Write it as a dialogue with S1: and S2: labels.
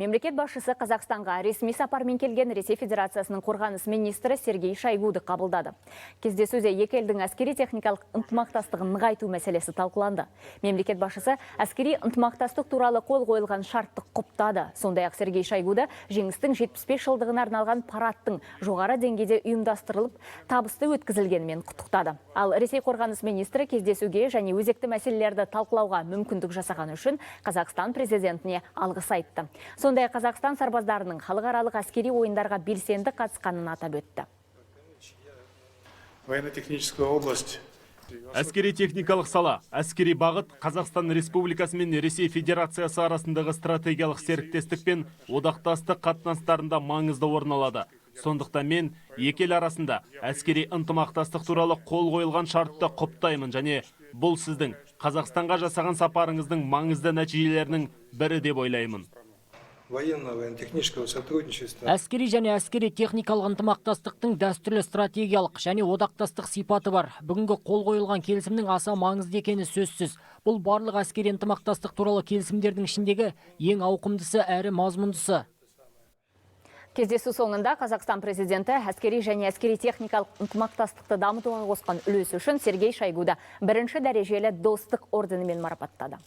S1: Мемлекет басшысы Қазақстанға ресми сапармен келген Ресей Федерациясының қорғаныс министрі Сергей Шойгуды қабылдады. Кездесуде екі елдің әскери техникалық ынтымақтастығын нығайту мәселесі талқыланды. Мемлекет басшысы әскери ынтымақтастық туралы қол қойылған шартты құптады. Сондай-ақ Сергей Шойгуды жеңістің 75 жылдығына арналған парадтың жоғары деңгейде ұйымдастырылып, табысты өткізілгенімен құттықтады. Ал Ресей қорғаныс министрі кездесуге және өзекті мәселелерді талқылауға мүмкіндік жасаған үшін Қазақстан президентіне алғыс айтты. Сондай Қазақстан сарбаздарының халықаралық әскери ойындарға белсенді қатысқанын атап өтті.
S2: Военно-техническая область.
S3: Әскери техникалық сала, әскери бағыт Қазақстан Республикасы мен Ресей Федерациясы арасындағы стратегиялық серіктестік пен одақтастық қатынастарында маңызды орын алады. Сондықтан мен екі ел арасында әскери ынтымақтастық туралы қол қойылған шартты құптаймын және бұл сіздің Қазақстанға жасаған сапарыңыздың маңызды нәтижелерінің бірі деп ойлаймын.
S2: Военно-технического сотрудничества.
S4: Әскери және әскери техникалық ынтымақтастықтың дәстүрлі стратегиялық және одақтастық сипаты бар. Бүгінгі қол қойылған келісімнің аса маңызды екені сөзсіз. Бұл барлық әскери ынтымақтастық туралы келісімдердің ішіндегі ең ауқымдысы әрі мазмұндысы.
S1: Кездесу соңында Қазақстан президенті әскери және әскери техникалық ынтымақтастықты дамытуға қосқан үлесі үшін Сергей Шойгуды бірінші дәрежелі достық орденімен марапаттады.